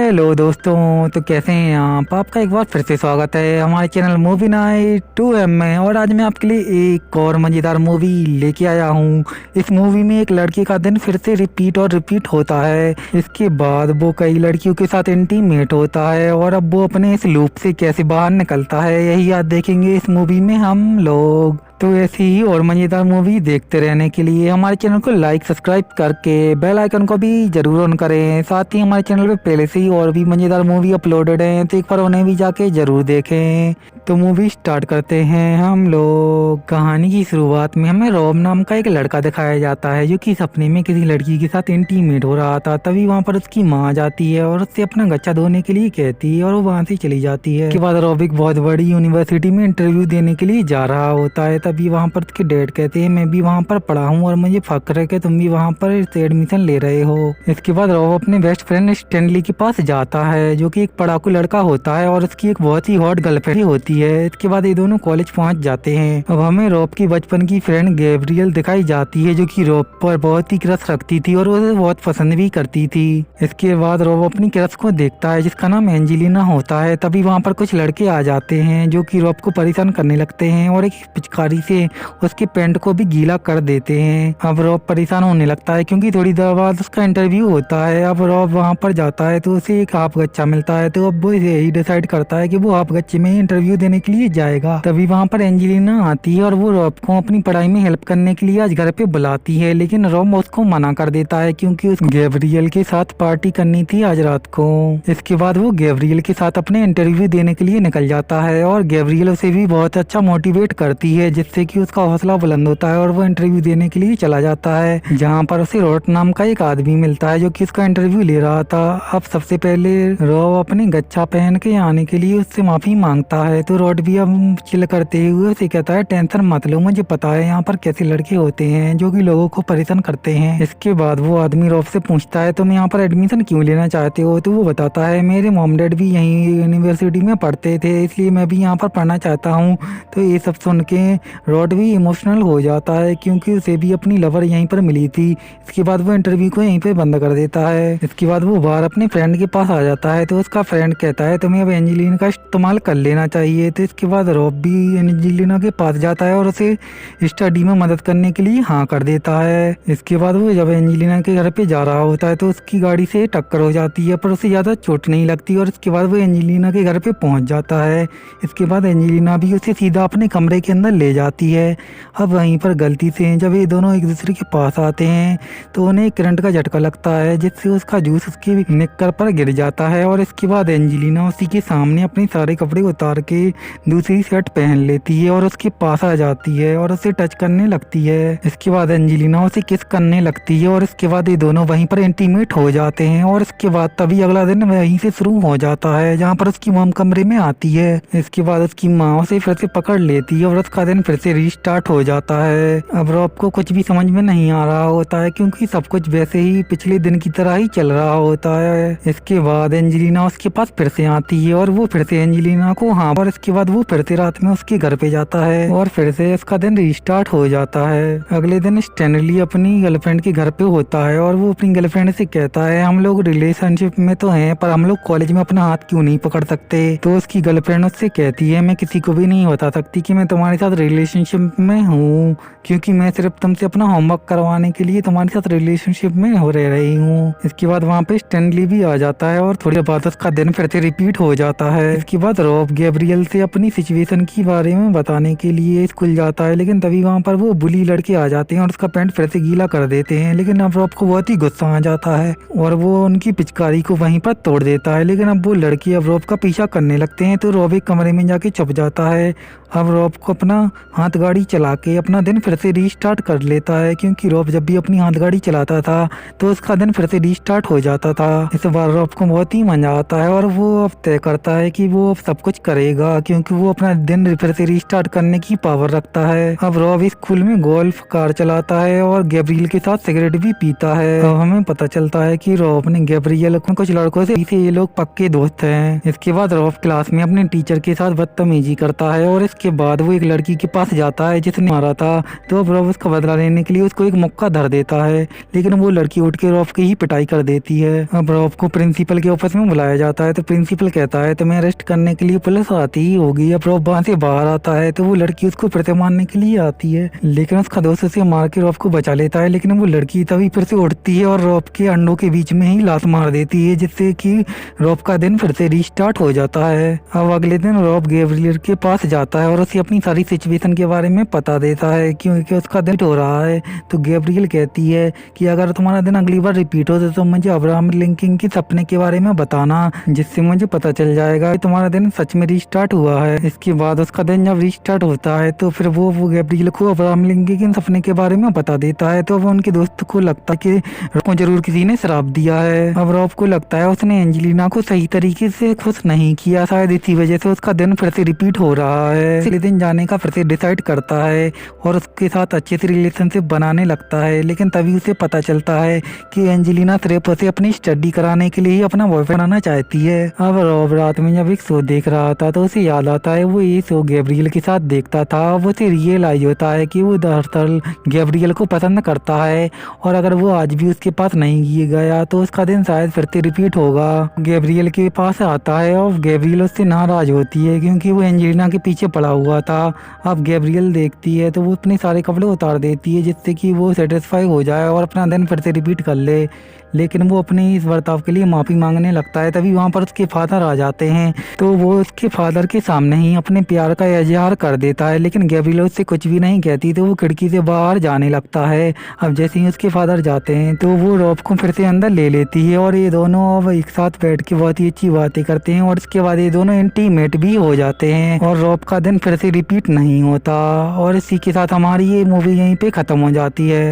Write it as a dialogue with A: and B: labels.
A: Hello दोस्तों, तो कैसे हैं आप? आपका एक बार फिर से स्वागत है हमारे चैनल मूवी नाइट 2M में। और आज मैं आपके लिए एक और मज़ेदार मूवी लेके आया हूँ। इस मूवी में एक लड़के का दिन फिर से रिपीट होता है। इसके बाद वो कई लड़कियों के साथ इंटीमेट होता है और अब वो अपने इस लूप से कैसे बाहर निकलता है, यही आज देखेंगे इस मूवी में हम लोग। तो ऐसी ही और मज़ेदार मूवी देखते रहने के लिए हमारे चैनल को लाइक सब्सक्राइब करके बेल आइकन को भी जरूर ऑन करें। साथ ही हमारे चैनल पे पहले से ही और भी मज़ेदार मूवी अपलोडेड हैं, तो एक बार उन्हें भी जाके जरूर देखें। तो मूवी स्टार्ट करते हैं हम लोग। कहानी की शुरुआत में हमें रॉब नाम का एक लड़का दिखाया जाता है जो कि सपने में किसी लड़की के साथ इंटीमेट हो रहा था। तभी वहाँ पर उसकी माँ आ जाती है और उससे अपना गच्चा धोने के लिए कहती है और वो वहाँ से चली जाती है। उसके बाद रॉब एक बहुत बड़ी यूनिवर्सिटी में इंटरव्यू देने के लिए जा रहा होता है। तभी वहाँ पर उसके डैड कहते हैं, मैं भी वहाँ पर पढ़ा हूँ और मुझे फक्र है कि तुम भी वहाँ पर एडमिशन ले रहे हो। इसके बाद रॉब अपने बेस्ट फ्रेंड स्टैनली के पास जाता है जो कि एक पढ़ाकू लड़का होता है और उसकी एक बहुत ही हॉट गर्लफ्रेंड होती है। इसके बाद ये दोनों कॉलेज पहुँच जाते हैं। अब हमें रॉब की बचपन की फ्रेंड गैब्रियल दिखाई जाती है जो कि रॉब पर बहुत ही क्रश रखती थी और उसे बहुत पसंद भी करती थी। इसके बाद रॉब अपनी क्रश को देखता है जिसका नाम एंजेलिना होता है। तभी वहाँ पर कुछ लड़के आ जाते हैं जो कि रॉब को परेशान करने लगते हैं और एक पिचकारी से उसके पैंट को भी गीला कर देते हैं। अब रॉब परेशान होने लगता है क्योंकि थोड़ी देर बाद उसका इंटरव्यू होता है। अब रॉब वहाँ पर जाता है तो उसे एक हाफ गच्चा मिलता है, तो अब वो यही डिसाइड करता है कि वो हाफ गच्चे में इंटरव्यू देने के लिए जाएगा। तभी वहाँ पर एंजेलिना आती है और वो रॉब को अपनी पढ़ाई में हेल्प करने के लिए आज घर पे बुलाती है, लेकिन रॉब उसको मना कर देता है क्योंकि उसको गैब्रियल के साथ पार्टी करनी थी आज रात को। इसके बाद वो गैब्रियल के साथ अपने इंटरव्यू देने के लिए निकल जाता है और गैब्रियल उसे भी बहुत अच्छा मोटिवेट करती है जिससे कि उसका हौसला बुलंद होता है और वो इंटरव्यू देने के लिए चला जाता है, जहाँ पर उसे रॉट नाम का एक आदमी मिलता है जो कि उसका इंटरव्यू ले रहा था। अब सबसे पहले रॉब अपने गच्चा पहन के आने के लिए उससे माफी मांगता है, तो रॉड भी अब चिल करते हुए उसे कहता है, टेंशन मत लो, मुझे पता है यहाँ पर कैसे लड़के होते हैं जो कि लोगों को परेशान करते हैं। इसके बाद वो आदमी रॉब से पूछता है, तुम यहाँ पर एडमिशन क्यों लेना चाहते हो? तो वो बताता है, मेरे मॉम डैड भी यहीं यूनिवर्सिटी में पढ़ते थे इसलिए मैं भी यहाँ पर पढ़ना चाहता हूँ। तो ये सब सुन के रॉड भी इमोशनल हो जाता है क्योंकि उसे भी अपनी लवर यहीं पर मिली थी। इसके बाद वो इंटरव्यू को यहीं पे बंद कर देता है। इसके बाद वो बाहर अपने फ्रेंड के पास आ जाता है, तो उसका फ्रेंड कहता है, तुम्हें अब एंजेलिना का इस्तेमाल कर लेना चाहिए। तो इसके बाद रॉब भी एंजेलिना के पास जाता है और उसे स्टडी में मदद करने के लिए हाँ कर देता है। इसके बाद वो जब एंजेलिना के घर पे जा रहा होता है तो उसकी गाड़ी से टक्कर हो जाती है पर उसे ज्यादा चोट नहीं लगती और इसके बाद वो एंजेलिना के घर पे पहुंच जाता है। इसके बाद एंजेलिना भी उसे सीधा अपने कमरे के अंदर ले जाती है। अब वहीं पर गलती से जब ये दोनों एक दूसरे के पास आते हैं तो उन्हें करंट का झटका लगता है जिससे उसका जूस उसके निक्कर पर गिर जाता है और इसके बाद एंजेलिना उसी के सामने अपने सारे कपड़े उतार के दूसरी शर्ट पहन लेती है और उसके पास आ जाती है और उसे टच करने लगती है। इसके बाद एंजेलिना उसे किस करने लगती है और इसके बाद ये दोनों वहीं पर इंटीमेट हो जाते हैं और इसके बाद तभी अगला दिन वहीं से शुरू हो जाता है जहाँ पर उसकी मॉम कमरे में आती है। इसके बाद उसकी माँ उसे फिर से पकड़ लेती है और उसका दिन फिर से रीस्टार्ट हो जाता है। अब रॉब को कुछ भी समझ में नहीं आ रहा होता है क्योंकि सब कुछ वैसे ही पिछले दिन की तरह ही चल रहा होता है। इसके बाद एंजेलिना उसके पास फिर से आती है और वो फिर से एंजेलिना को हाँ, और इसके बाद वो फिर से रात में उसके घर पे जाता है और फिर से उसका दिन रीस्टार्ट हो जाता है। अगले दिन स्टैनली अपनी गर्लफ्रेंड के घर पे होता है और वो अपनी गर्लफ्रेंड से कहता है, हम लोग रिलेशनशिप में तो हैं पर हम लोग कॉलेज में अपना हाथ क्यों नहीं पकड़ सकते? तो उसकी गर्लफ्रेंड उससे कहती है, मैं किसी को भी नहीं बता सकती कि मैं तुम्हारे साथ रिलेशनशिप में हूँ क्योंकि मैं सिर्फ तुमसे अपना होमवर्क करवाने के लिए तुम्हारे साथ रिलेशनशिप में हो रही हूँ। इसके बाद वहाँ पे स्टैनली भी आ जाता है और थोड़ी देर बाद उसका दिन फिर से रिपीट हो जाता है। इसके बाद रॉब गैब्रियल से अपनी सिचुएशन के बारे में बताने के लिए स्कूल जाता है, लेकिन तभी वहाँ पर वो बुली लड़के आ जाते हैं और उसका पैंट फिर से गीला कर देते हैं। लेकिन अब रॉब को बहुत ही गुस्सा आ जाता है और वो उनकी पिचकारी को वहीं पर तोड़ देता है। लेकिन अब वो लड़के अब रॉब का पीछा करने लगते हैं तो रॉब एक कमरे में जाके छुप जाता है। अब रॉब को अपना हाथ गाड़ी चला के अपना दिन फिर से रीस्टार्ट कर लेता है क्योंकि रॉब जब भी अपनी हाथ गाड़ी चलाता था तो उसका दिन फिर से रीस्टार्ट हो जाता था। इस बार रॉब को बहुत ही मजा आता है और वो अब तय करता है कि वो अब सब कुछ करेगा क्योंकि वो अपना दिन फिर से रीस्टार्ट करने की पावर रखता है। अब रॉब स्कूल में गोल्फ कार चलाता है और गैब्रियल के साथ सिगरेट भी पीता है। अब हमें पता चलता है कि रॉब ने गैब्रियल कुछ लड़कों से ये लोग पक्के दोस्त हैं। इसके बाद रॉब क्लास में अपने टीचर के साथ बदतमीजी करता है और इसके बाद वो एक लड़की के पास जाता है जिसने मारा था। तो अब रॉब उसका बदला लेने के लिए उसको एक मुक्का धर देता है, लेकिन वो लड़की उठ के रॉब की ही पिटाई कर देती है। अब रॉब को प्रिंसिपल के ऑफिस में बुलाया जाता है तो प्रिंसिपल कहता है तुम्हें अरेस्ट करने के लिए पुलिस आती ही होगी। अब रॉब वहाँ से बाहर आता है तो वो लड़की उसको फिर से मारने के लिए आती है, लेकिन उसका दोस्त उसे मार के रॉब को बचा लेता है। लेकिन वो लड़की तभी फिर से उठती है और रॉब के अंडों के बीच में ही लात मार देती है, जिससे कि रॉब का दिन फिर से रिस्टार्ट हो जाता है। अब अगले दिन रॉब गैब्रियल के पास जाता है और उसे अपनी सारी सिचुएशन के बारे में बता देता है क्योंकि उसका दिन हो रहा है। तो गैब्रियल कहती है कि अगर तुम्हारा दिन अगली बार रिपीट हो तो मुझे अब्राहम लिंकन के सपने के बारे में बताना, जिससे मुझे पता चल जाएगा कि तुम्हारा दिन सच में रिस्टार्ट हुआ है। इसके बाद उसका दिन जब रिस्टार्ट होता है तो फिर वो गैब्रियल को अब्राहम लिंकन के सपने के बारे में बता देता है। तो वो उनके दोस्त को लगता है कि रॉब को जरूर किसी ने श्राप दिया है। अब रॉब को लगता है उसने एंजेलिना को सही तरीके से खुश नहीं किया, शायद इसी वजह से उसका दिन फिर से रिपीट हो रहा है। अगले दिन जाने का फिर से डिसाइड करता है और उसके साथ अच्छे से रिलेशनशिप बनाने लगता है, लेकिन तभी उसे पता चलता है कि एंजेलिना सिर्फ उसे अपनी स्टडी कराने के लिए ही अपना बॉयफ्रेंड बनाना चाहती है। अब रॉब रात में जब एक शो देख रहा था तो उसे याद आता है वो ये शो गैब्रियल के साथ देखता था। अब उसे रियलाइज होता है कि वो दरअसल गैब्रियल को पसंद करता है और अगर वो आज भी उसके पास नहीं गया तो उसका दिन शायद फिर से रिपीट होगा। गैब्रियल के पास आता है और गैब्रियल उससे नाराज होती है क्योंकि वो एंजेलिना के पीछे पड़ा हुआ था। अब गैब्रियल देखती है तो वो अपने सारे कपड़े उतार देती है जिससे कि वो सेटिस्फाई हो जाए और अपना दिन फिर से रिपीट कर ले, लेकिन वो अपने इस बर्ताव के लिए माफ़ी मांगने लगता है। तभी वहाँ पर उसके फादर आ जाते हैं तो वो उसके फादर के सामने ही अपने प्यार का इजहार कर देता है, लेकिन गैब्रियल उससे कुछ भी नहीं कहती तो वो खिड़की से बाहर जाने लगता है। अब जैसे ही उसके फादर जाते हैं तो वो रॉब को फिर से अंदर ले लेती है और ये दोनों अब एक साथ बैठ के बहुत ही अच्छी बातें करते हैं और इसके बाद ये दोनों इंटीमेट भी हो जाते हैं और रॉब का दिन फिर से रिपीट नहीं होता। और इसी के साथ हमारी ये मूवी यहीं पे ख़त्म हो जाती है।